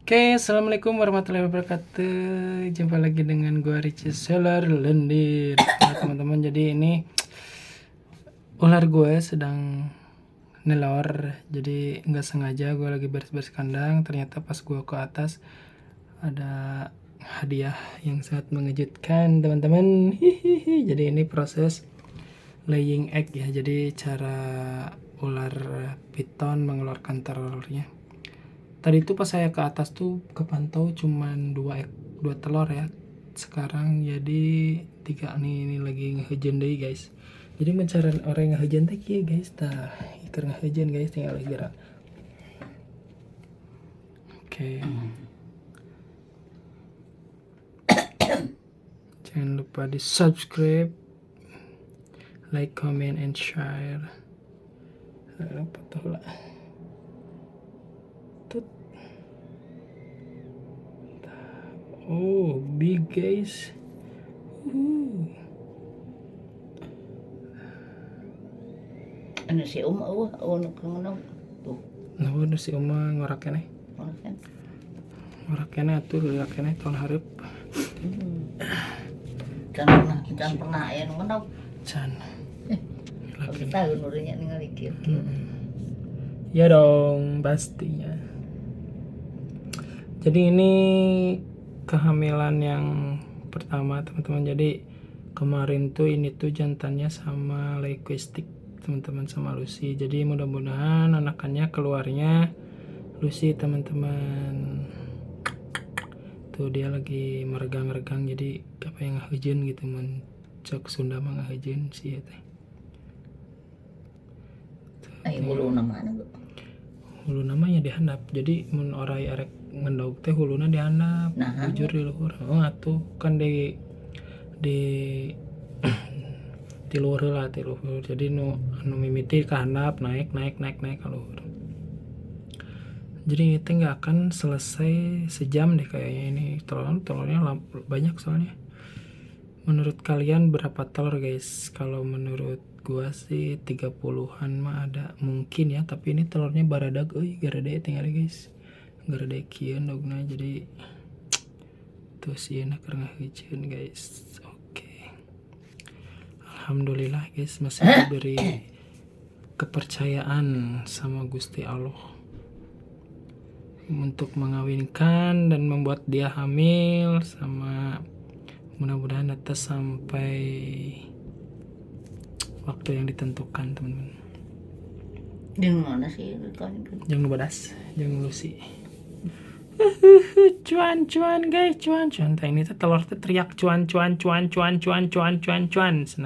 Oke, assalamualaikum warahmatullahi wabarakatuh. Jumpa lagi dengan gua Richie Solar Lendir. Nah, teman-teman, jadi ini ular gue sedang nelor. Jadi nggak sengaja gue lagi beres-beres kandang. Ternyata pas gue ke atas ada hadiah yang sangat mengejutkan, teman-teman. Hihihi. Jadi ini proses laying egg ya. Jadi cara ular piton mengeluarkan telurnya. Tadi tuh pas saya ke atas tuh kepantau cuman dua telur ya. Sekarang jadi 3 nih, ini lagi ngehujan deh guys. Jadi mencari orang ngehujan teh kieu guys. Tah, iker ngehujan guys, tinggal gerak. Oke. Jangan lupa di subscribe, like, comment, and share. Apa tuh lah. Oh, big guys. Ano si Uma nu kang ano tuh. Nah, udah si Uma ngorak keneh. Ngorak keneh atuh gerak keneh tahun hareup. Can pernah aya nu ngeunok. Can. Laki tahun urangnya ningali kieu. Ya dong, pastinya. Jadi ini kehamilan yang pertama, teman-teman. Jadi kemarin tuh ini tuh jantannya sama Lequistic, teman-teman, sama Lucy. Jadi mudah-mudahan anakannya keluarnya Lucy, teman-teman. Tuh dia lagi meregang-regang, jadi apa yang ngahujeun gitu, mun cok Sunda mah ngahujeun sih teh. Ai huluna mana bu? Hulu namanya dihandap. Jadi mun orai arek ngendog teh huluna dihandap. Nah, Bujur di luhur. Oh atuh kan di di luhur lah, di luhur. Jadi nu mimiti ka handap, naik ka luhur. Jadi ini teh nggak akan selesai sejam deh kayaknya ini. Telurnya banyak soalnya. Menurut kalian berapa telur guys? Kalau menurut gua sih 30-an mah ada mungkin ya, tapi ini telurnya baradag euy, garede tinggal guys. Garede kieu dogna, jadi tuh sieuna keur ngahujeun guys. Oke. Alhamdulillah guys, masih diberi kepercayaan sama Gusti Allah untuk mengawinkan dan membuat dia hamil, sama mudah-mudahan atas sampai waktu yang ditentukan, teman-teman. jeung mana sih kan? Jangan nubadas, jangan Lucy. Cuan guys, cuan. Tah ini tuh telur tuh teriak cuan. Sana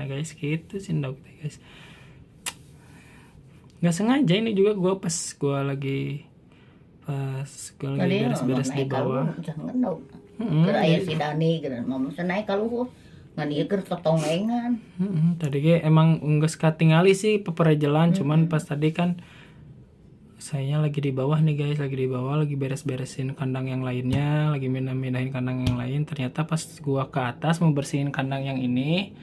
guys, gitu sih dog guys. Nggak sengaja ini juga gua pas gua lagi beres-beres di bawah. Jangan keur aya si Dani keur mama naik ka luhur. Ngan ieu keur totongengan. Tadi ge emang geus katingali sih peperejelan, cuman pas tadi kan saya lagi di bawah nih guys, lagi beres-beresin kandang yang lainnya, lagi mindahin kandang yang lain. Ternyata pas gua ke atas mau bersihin kandang yang ini,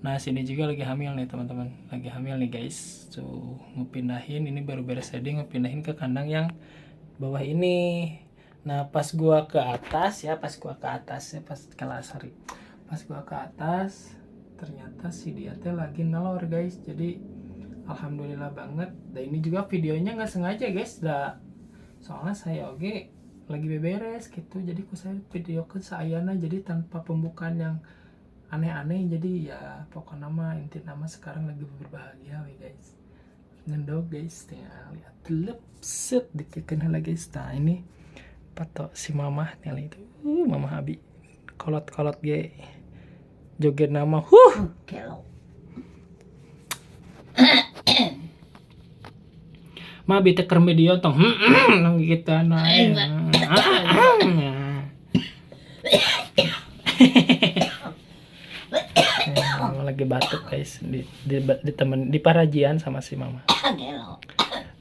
nah sini juga lagi hamil nih teman-teman, lagi hamil nih guys. Tuh ngepindahin, ini baru beres setting, ngepindahin ke kandang yang bawah ini. Nah pas gua ke atas, pas gua ke atas ternyata si dia teh lagi nelor guys. Jadi alhamdulillah banget. Dan ini juga videonya nggak sengaja guys, soalnya saya oke lagi beberes gitu, jadi saya video ke sayana, jadi tanpa pembukaan yang aneh-aneh. Jadi ya pokoknya nama inti nama sekarang lagi berbahagia guys, ngendog guys. Tinggal lihat lepset dikit lah guys. Nah ini patok si mama nih itu, mama Habi kolot ge joget nama Kelo. Ma bete keur video tong nang kita naik. Lagi batuk guys, di parajian sama si mama.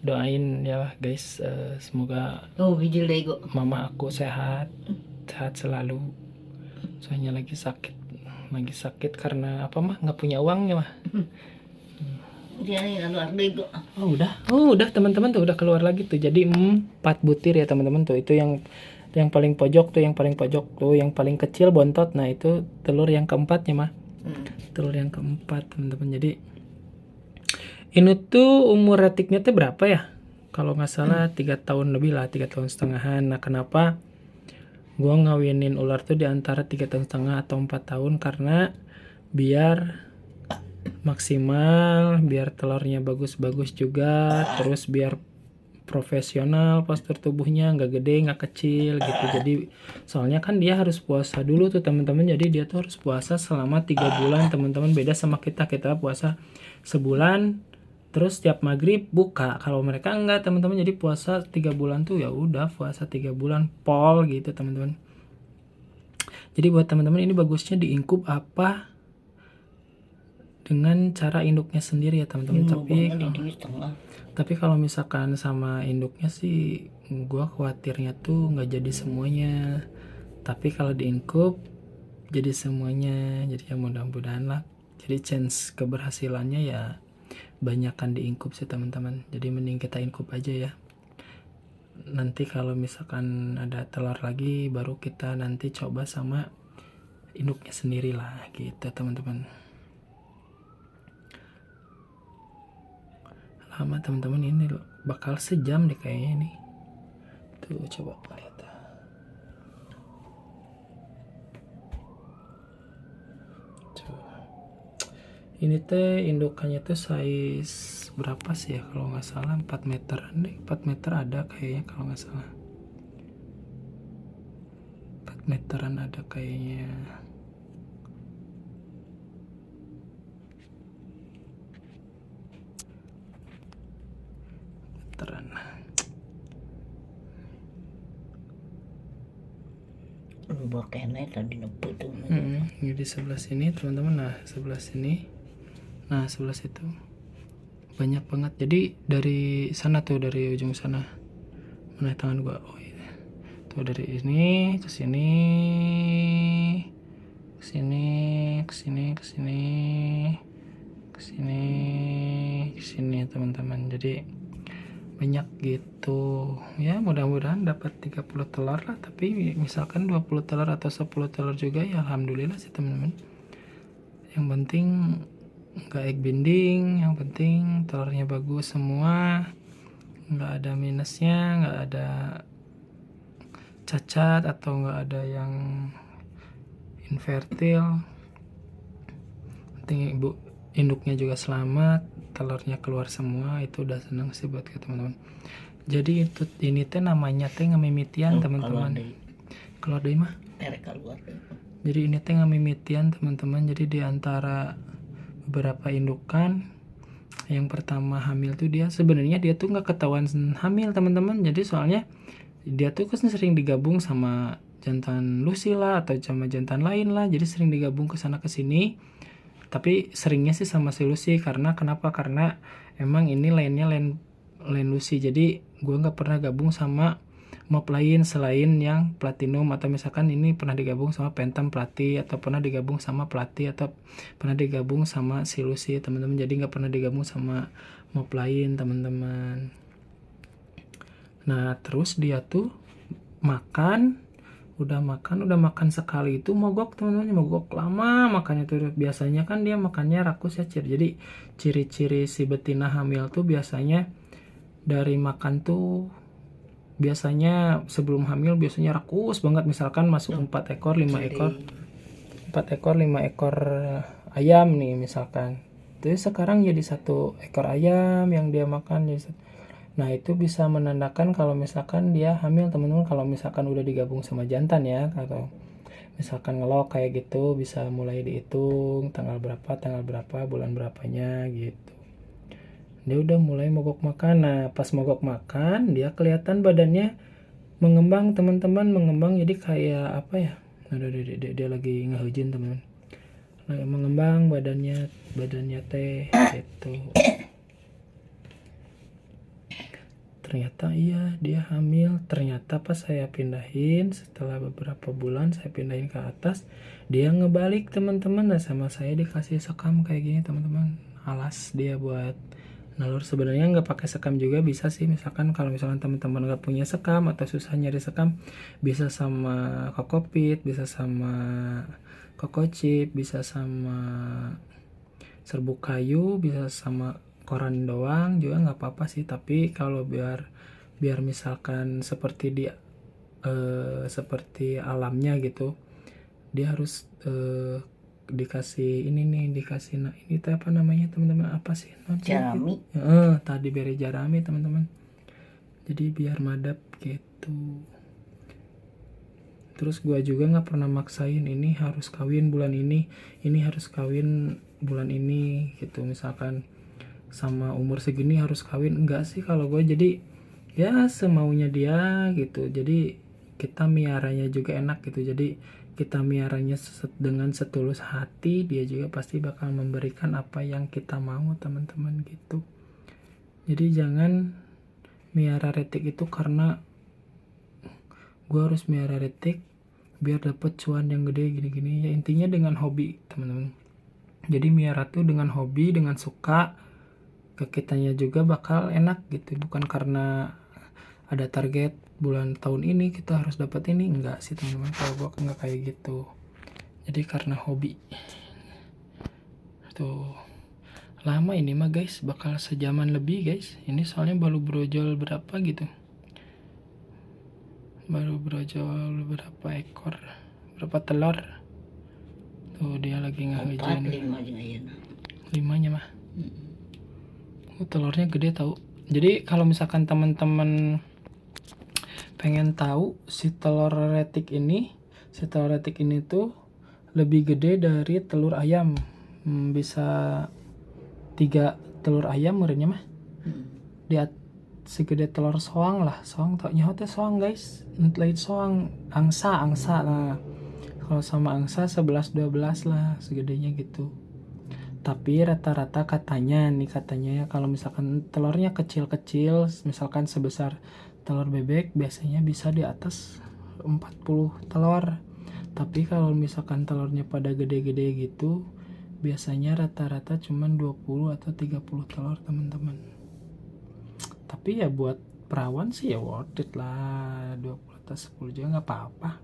Doain ya guys, semoga Bijil dego. mama aku sehat selalu. Soalnya lagi sakit karena apa mah, nggak punya uangnya mah. Dia nih keluar dego. Oh udah teman-teman tuh udah keluar lagi tuh. Jadi 4 butir ya teman-teman tuh. Itu yang yang paling pojok tuh, yang paling pojok tuh, yang paling kecil bontot. Nah itu telur yang keempatnya mah, telur yang keempat teman-teman. Jadi ini tuh umur retiknya tuh berapa ya, kalau nggak salah 3 tahun lebih lah, 3 tahun setengahan. Nah kenapa gua ngawinin ular tuh di antara 3 tahun setengah atau 4 tahun, karena biar maksimal, biar telurnya bagus-bagus juga, terus biar profesional postur tubuhnya, nggak gede nggak kecil gitu. Jadi soalnya kan dia harus puasa dulu tuh teman-teman, jadi dia tuh harus puasa selama 3 bulan teman-teman. Beda sama kita puasa sebulan terus tiap maghrib buka. Kalau mereka enggak teman-teman, jadi puasa 3 bulan tuh ya udah puasa 3 bulan pol gitu teman-teman. Jadi buat teman-teman ini bagusnya diingkup apa dengan cara induknya sendiri ya teman-teman. Tapi kalau misalkan sama induknya sih gua khawatirnya tuh nggak jadi semuanya. Tapi kalau diingkup jadi semuanya. Jadi ya mudah-mudahan lah. Jadi chance keberhasilannya ya banyakan diingkup sih teman-teman. Jadi mending kita ingkup aja ya. Nanti kalau misalkan ada telur lagi baru kita nanti coba sama induknya sendiri lah gitu teman-teman. Lama teman-teman, ini bakal sejam deh kayaknya nih. Tuh coba lihat. Ini teh indukannya tuh size berapa sih ya, kalau nggak salah 4 meteran deh, 4 meter ada kayaknya kalau nggak salah, 4 meteran ada kayaknya. Meteran. Kene tadi nebut tuh. Ini di sebelah sini teman-teman, nah sebelah sini, nah sebelah situ banyak banget. Jadi dari sana tuh, dari ujung sana, mana tangan gua, oh ini tuh, dari ini ke sini, ke sini, ke sini, ke sini, ke sini, ke sini teman-teman. Jadi banyak gitu ya, mudah-mudahan dapat 30 telur lah. Tapi misalkan 20 telur atau 10 telur juga ya alhamdulillah sih teman-teman. Yang penting nggak egg binding, yang penting telurnya bagus semua, nggak ada minusnya, nggak ada cacat atau nggak ada yang infertil. Penting ibu induknya juga selamat, telurnya keluar semua, itu udah seneng sih buat teman-teman. Jadi itu ini teh namanya teh ngamimitian teman-teman. Keluar dari mah? Keluar. Jadi ini teh ngamimitian teman-teman. Jadi di antara beberapa indukan, yang pertama hamil tuh dia sebenarnya dia tuh nggak ketahuan hamil teman-teman. Jadi soalnya dia tuh kan sering digabung sama jantan Lucy lah atau sama jantan lain lah. Jadi sering digabung ke sana ke sini. Tapi seringnya sih sama si Lucy, karena kenapa? Karena emang ini lainnya lain Lucy. Jadi gue nggak pernah gabung sama mob lain selain yang platinum, atau misalkan ini pernah digabung sama Phantom Plati, atau pernah digabung sama Plati, atau pernah digabung sama si Lucy teman-teman. Jadi nggak pernah digabung sama mob lain teman-teman. Nah terus dia tuh udah makan sekali itu mogok teman-teman, mogok lama makannya tuh. Biasanya kan dia makannya rakus ya, jadi ciri-ciri si betina hamil tuh biasanya dari makan tuh biasanya sebelum hamil biasanya rakus banget. Misalkan masuk 4 ekor 5 ekor 4 ekor 5 ekor ayam nih misalkan, terus sekarang jadi 1 ekor ayam yang dia makan jadi nah itu bisa menandakan kalau misalkan dia hamil teman-teman. Kalau misalkan udah digabung sama jantan ya, atau misalkan ngelok kayak gitu, bisa mulai dihitung tanggal berapa bulan berapanya gitu. Dia udah mulai mogok makan. Nah pas mogok makan dia kelihatan badannya mengembang teman-teman, mengembang jadi kayak apa ya, dia lagi ngehujin teman-teman, lagi mengembang badannya teh gitu. Ternyata iya dia hamil. Ternyata pas saya pindahin, setelah beberapa bulan saya pindahin ke atas, dia ngebalik teman-teman. Dan sama saya dikasih sekam kayak gini teman-teman, alas dia buat Nalur sebenarnya nggak pakai sekam juga bisa sih, misalkan kalau misalkan teman-teman nggak punya sekam atau susah nyari sekam, bisa sama kokopit, bisa sama kokocip, bisa sama serbuk kayu, bisa sama koran doang juga nggak apa-apa sih. Tapi kalau biar biar misalkan seperti alamnya gitu, dia harus dikasih ini nih, dikasih ini teh apa namanya teman-teman, apa sih Jerami. tadi beri jarami teman-teman, jadi biar madap gitu. Terus gua juga nggak pernah maksain ini harus kawin bulan ini harus kawin bulan ini gitu, misalkan sama umur segini harus kawin, enggak sih kalau gue. Jadi ya semaunya dia gitu, jadi kita miaranya juga enak gitu. Jadi kita miaranya dengan setulus hati, dia juga pasti bakal memberikan apa yang kita mau teman-teman gitu. Jadi jangan miara retik itu karena gue harus miara retik biar dapet cuan yang gede gini-gini ya. Intinya dengan hobi teman-teman. Jadi miara tuh dengan hobi, dengan suka, ke kitanya juga bakal enak gitu. Bukan karena ada target bulan tahun ini kita harus dapat ini, enggak sih teman-teman. Kalau gue enggak kayak gitu, jadi karena hobi tuh. Lama ini mah guys, bakal sejaman lebih guys. Ini soalnya baru brojol berapa gitu, baru brojol berapa ekor, berapa telur tuh. Dia lagi ngahujan 5 mah. Telurnya gede tahu. Jadi kalau misalkan teman-teman pengen tahu si telur retik ini tuh lebih gede dari telur ayam. Bisa 3 telur ayam meureunnya mah. Dia segede telur soang lah. Soang tau nyaho teh soang guys. Lain soang, angsa. Nah, kalau sama angsa 11-12 lah segedenya gitu. Tapi rata-rata katanya ya, kalau misalkan telurnya kecil-kecil, misalkan sebesar telur bebek, biasanya bisa di atas 40 telur. Tapi kalau misalkan telurnya pada gede-gede gitu, biasanya rata-rata cuma 20 atau 30 telur teman-teman. Tapi ya buat perawan sih ya worth it lah, 20 atau 10 juga nggak apa-apa.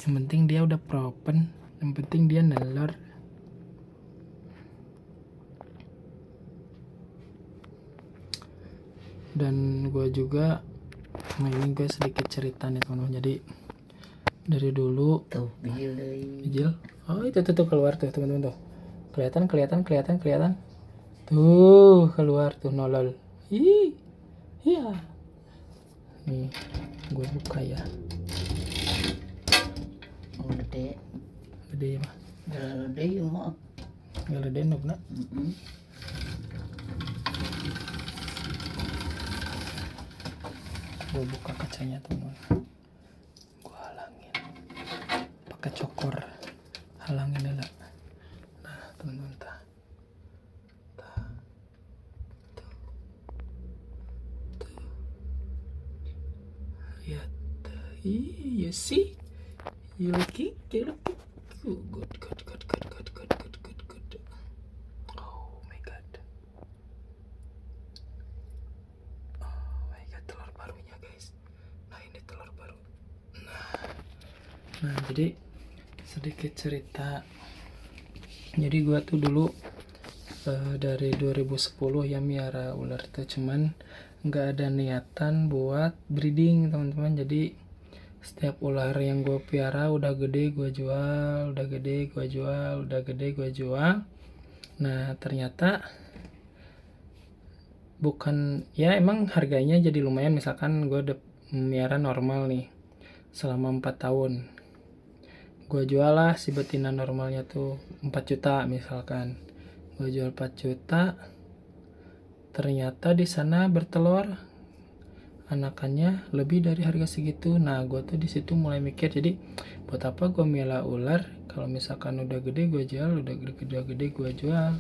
Yang penting dia udah propen, yang penting dia nelor. Dan gue juga, nah ini gue sedikit cerita nih teman-teman. Jadi dari dulu tuh bijil, oh itu tuh keluar tuh teman-teman tuh, kelihatan tuh keluar tuh nolol. Iya nih gue buka ya. Gede mah gede nubna. Gue buka kacanya teman-teman, gue halangin pakai cokor, halangin lah. Nah teman-teman lihat, you see, you look good. Oh my god, telur barunya guys. Nah ini telur baru. Nah jadi sedikit cerita. Jadi gua tuh dulu dari 2010 ya miara ular tuh, cuman nggak ada niatan buat breeding teman-teman. Jadi setiap ular yang gue piara udah gede gue jual, udah gede gue jual, udah gede gue jual. Nah ternyata bukan ya, emang harganya jadi lumayan. Misalkan gue udah miara normal nih selama 4 tahun, gue jual lah si betina normalnya tuh 4 juta misalkan. Gue jual 4 juta, ternyata di sana bertelur anakannya lebih dari harga segitu. Nah gue tuh di situ mulai mikir, jadi buat apa gue miara ular kalau misalkan udah gede gue jual, udah gede gue jual.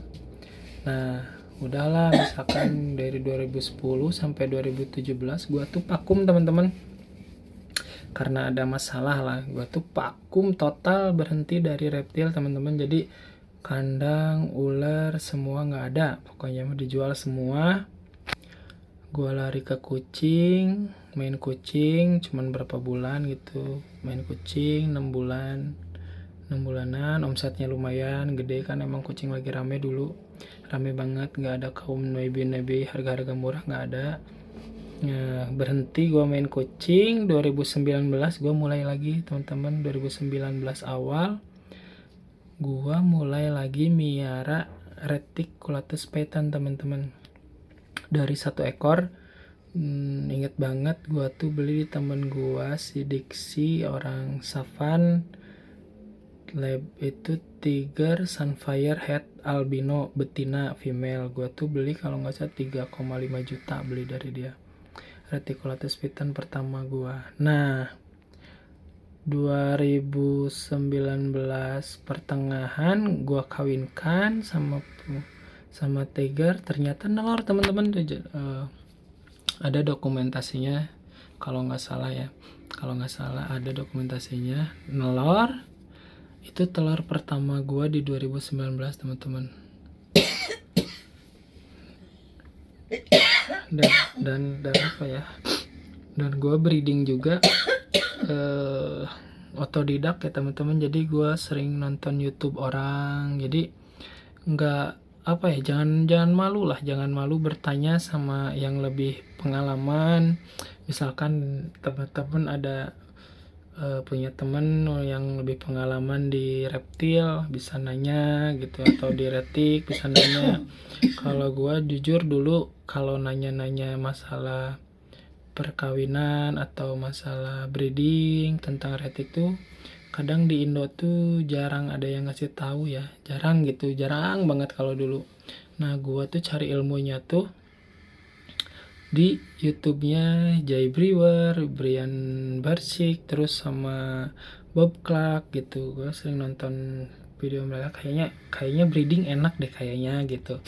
Nah udahlah, misalkan dari 2010 sampai 2017 gue tuh vakum teman-teman, karena ada masalah lah. Gue tuh vakum total, berhenti dari reptil teman-teman. Jadi kandang, ular, semua nggak ada. Pokoknya mah dijual semua. Gua lari ke kucing, main kucing, cuman berapa bulan gitu. Main kucing 6 bulan. 6 bulanan, omsetnya lumayan gede kan, emang kucing lagi rame dulu. Rame banget, nggak ada kaum nebi-nebi harga-harga murah, nggak ada. Nah, berhenti gua main kucing 2019, gua mulai lagi teman-teman. 2019 awal gua mulai lagi miara reticulatus petan teman-teman. Dari 1 ekor. Inget banget gua tuh beli di temen gua si Dixie orang Savan. Lab itu Tiger Sunfire Head albino betina female. Gua tuh beli kalau nggak salah 3,5 juta beli dari dia. Reticulatus piton pertama gua. Nah, 2019 pertengahan gua kawinkan sama Tiger, ternyata nelor teman-teman. Ada dokumentasinya kalau nggak salah ya. Kalau nggak salah ada dokumentasinya nelor. Itu telur pertama gua di 2019 teman-teman. Dan apa ya, dan gue breeding juga otodidak ya teman-teman. Jadi gue sering nonton YouTube orang, jadi nggak apa ya, jangan malu lah, jangan malu bertanya sama yang lebih pengalaman. Misalkan teman-teman ada punya temen yang lebih pengalaman di reptil, bisa nanya gitu, atau di retik bisa nanya. Kalau gua jujur dulu kalau nanya-nanya masalah perkawinan atau masalah breeding tentang retik tuh kadang di Indo tuh jarang ada yang ngasih tahu ya, jarang gitu, jarang banget kalau dulu. Nah, gua tuh cari ilmunya tuh di YouTube-nya Jay Brewer, Brian Barczyk, terus sama Bob Clark gitu. Gue sering nonton video mereka, kayaknya breeding enak deh kayaknya gitu.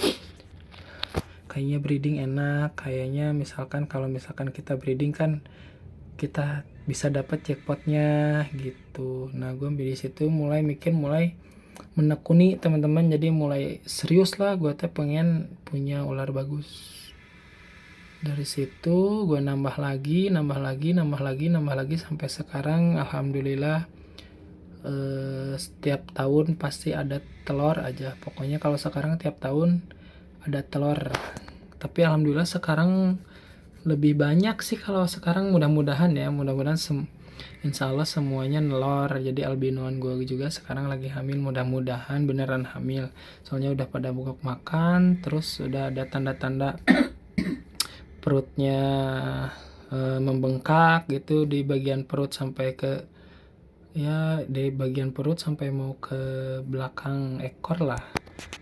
Kayaknya breeding enak, kayaknya misalkan kalau misalkan kita breeding kan kita bisa dapat jackpotnya gitu. Nah, gue di situ mulai mikir, mulai menekuni teman-teman, jadi mulai serius lah gue teh pengen punya ular bagus. Dari situ gue nambah lagi sampai sekarang alhamdulillah setiap tahun pasti ada telur aja. Pokoknya kalau sekarang tiap tahun ada telur. Tapi alhamdulillah sekarang lebih banyak sih kalau sekarang, mudah-mudahan insya Allah semuanya nelor. Jadi albinoan gue juga sekarang lagi hamil, mudah-mudahan beneran hamil. Soalnya udah pada buka makan, terus udah ada tanda-tanda perutnya membengkak gitu di bagian perut sampai ke di bagian perut sampai mau ke belakang ekor lah,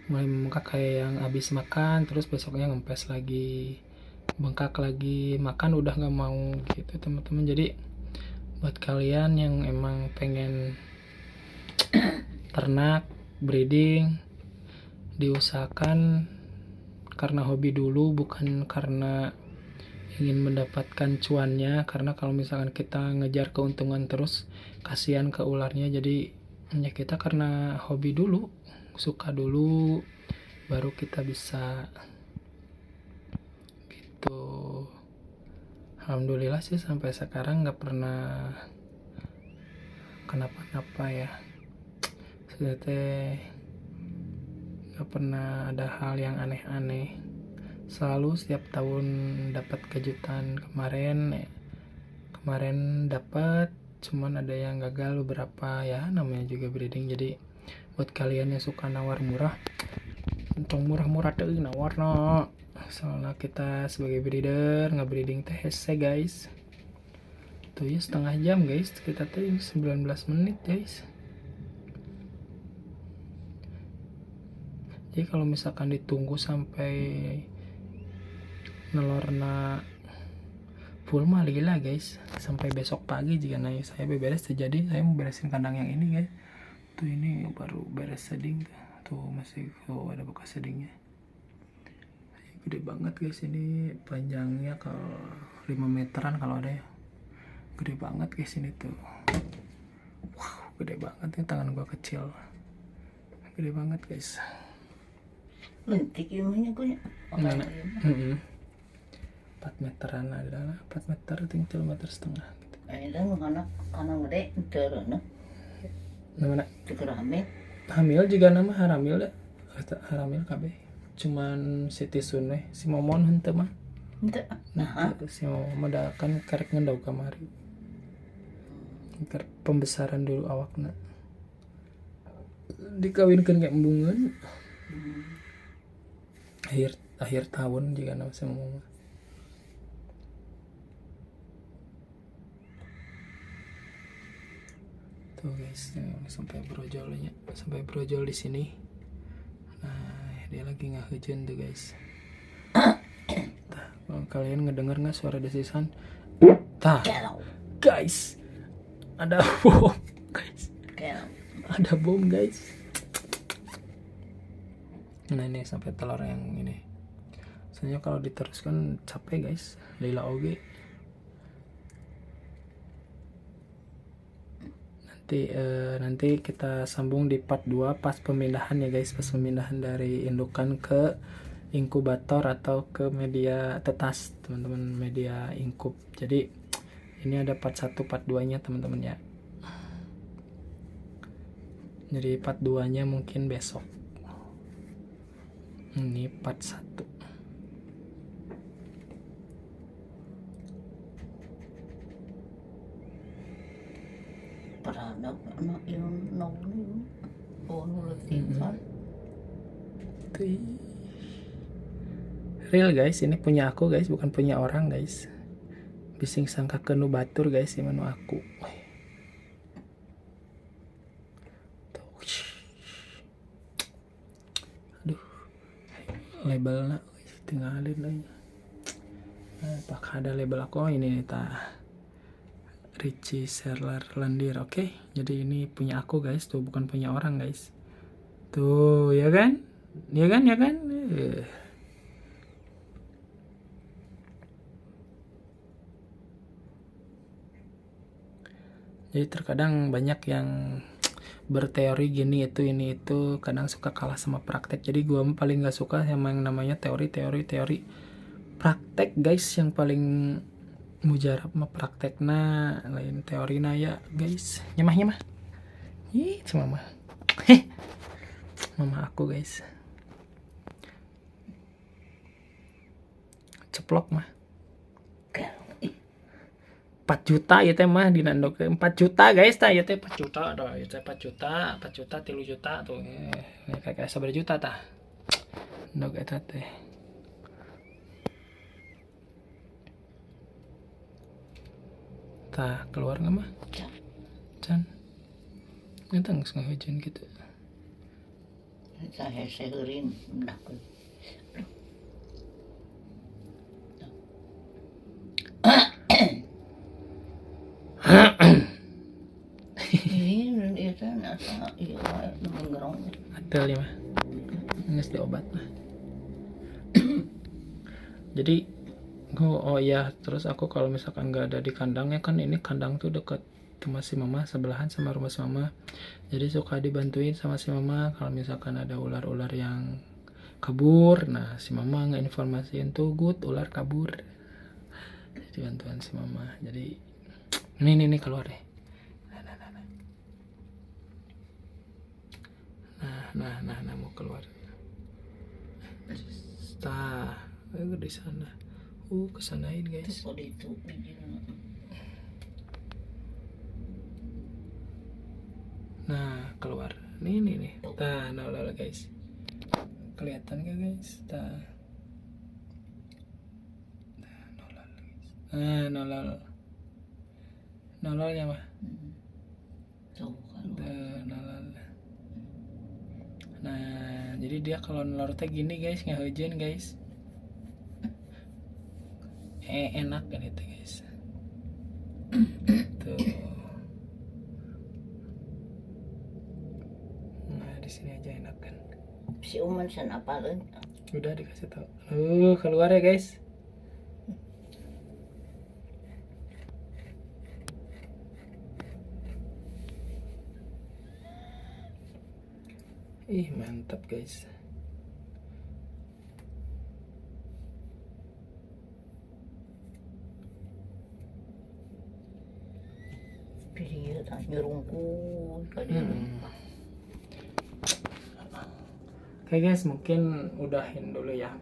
mulai membengkak kayak yang habis makan terus besoknya ngempes lagi, bengkak lagi, makan udah nggak mau gitu teman-teman. Jadi buat kalian yang emang pengen ternak breeding, diusahakan karena hobi dulu, bukan karena ingin mendapatkan cuannya. Karena kalau misalkan kita ngejar keuntungan terus, kasihan ke ularnya. Jadi ya kita karena hobi dulu, suka dulu, baru kita bisa gitu. Alhamdulillah sih sampai sekarang nggak pernah kenapa-napa ya. Sudah teh nggak pernah ada hal yang aneh-aneh. Selalu setiap tahun dapat kejutan. Kemarin dapat, cuman ada yang gagal beberapa ya, namanya juga breeding. Jadi buat kalian yang suka nawar murah, untung murah-murah tuh nawar no. Soalnya kita sebagai breeder nge-breeding teh hese guys. Tuh ya setengah jam guys, kita tuh 19 menit guys. Jadi kalau misalkan ditunggu sampai nelorna full mah gila guys, sampai besok pagi jika naik saya beberes. Jadi saya mau beresin kandang yang ini guys. Tuh ini baru beres seding tuh, masih ada bekas sedingnya. Gede banget guys, ini panjangnya kalau 5 meteran kalau ada ya. Gede banget guys ini tuh. Wow, gede banget nih, tangan gua kecil. Gede banget guys. Mentik ilmunya gue. Mana? 4 meteran adalah 4 meter tinggal 3 meter setengah gitu. Akhirnya anak gede terus Namanya rame. hamil juga nama haramil deh. Haramil kabeh. Cuman si Tisun we, si Momon henteu mah. Ente. Nah, si Momon da kan karek ngendau kamari. Karek pembesaran dulu awakna. Dikawinkeun kayak embungan. Akhir tahun juga nama si Momon. Tuh guys, sampai brojolnya, sampai brojol di sini. Nah, dia lagi ngahujan tuh guys. Tah, kalau kalian ngedenger nggak suara desisan? Tah, guys, ada bom, guys. Ada bom, guys. Nah ini sampai telur yang ini. Soalnya kalau diteruskan capek guys. Lila oge. Nanti kita sambung di part 2 pas pemindahan ya guys, pas pemindahan dari indukan ke inkubator atau ke media tetas teman-teman, media inkub. Jadi ini ada part 1 part 2 nya teman-teman ya. Jadi part 2 nya mungkin besok. Ini part 1. Para anak yung nong tinggal. Real guys, ini punya aku guys, bukan punya orang guys. Bising sangka kenu batur guys, ini manu aku. Aduh, labelnya tinggalin aja. Apakah ada label aku? Oh, ini nih Richie Seller Lendir, oke. Jadi ini punya aku guys, tuh bukan punya orang guys. Tuh, ya kan? Ya kan? Jadi terkadang banyak yang berteori gini itu ini itu, kadang suka kalah sama praktek. Jadi gue paling gak suka sama yang namanya teori. Praktek guys yang paling mujarab mah praktekna, lain teorina ya guys. Nyemah ih cuma mama mama aku guys ceplok mah 4 juta ya teh mah dinandok 4 juta guys, tah ya teh 4 juta dah, ya teh 4 juta 3 juta tuh kayak sabar juta tah ndok eta teh. Tah keluar nggak mah? Can, ngentang ngahujan gitu. Saya seurin nak. Ini itu nasa iya menggerong. Atel ya mah. Nges di obat mah. Jadi oh iya, terus aku kalau misalkan nggak ada di kandangnya kan, ini kandang tuh deket sama si mama, sebelahan sama rumah si mama. Jadi suka dibantuin sama si mama kalau misalkan ada ular-ular yang kabur. Nah si mama ngeinformasiin tuh good ular kabur. Jadi bantuan si mama. Jadi ini keluar deh. Nah mau keluar. Di sana. Kesanain guys. Nah keluar. Nih. Nolal guys. Kelihatan gak guys? Nolal guys. Nolalnya mah. Nolal. Nah jadi dia kalau nolal teh gini guys, ngahujan guys. Enak kan itu guys. Tuh. Nah di sini aja enak kan. Si Uman san apalun. Udah dikasih tahu. Keluar ya guys. Ih, mantap guys. Pilih tak nyurungku tadi. Oke guys, mungkin udahin dulu ya.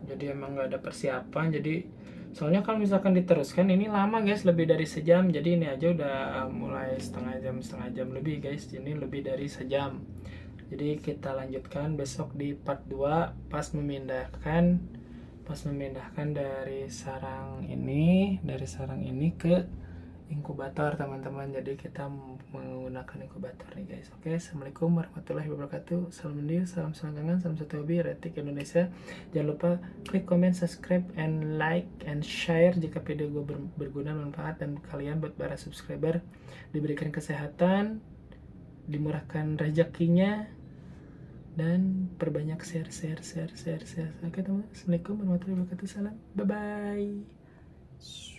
Jadi emang nggak ada persiapan. Jadi soalnya kalau misalkan diteruskan ini lama guys, lebih dari sejam. Jadi ini aja udah mulai setengah jam lebih guys. Ini lebih dari sejam. Jadi kita lanjutkan besok di part 2 pas memindahkan dari sarang ini ke inkubator teman-teman. Jadi kita menggunakan inkubator nih guys. Oke, assalamualaikum warahmatullahi wabarakatuh. Salam mendiu, salam selangkangan, salam satu hobi, Retik Indonesia. Jangan lupa klik comment, subscribe, and like and share jika video gue berguna, manfaat, dan kalian buat para subscriber diberikan kesehatan, dimurahkan rezekinya, dan perbanyak share. Oke teman, assalamualaikum warahmatullahi wabarakatuh. Salam, bye bye.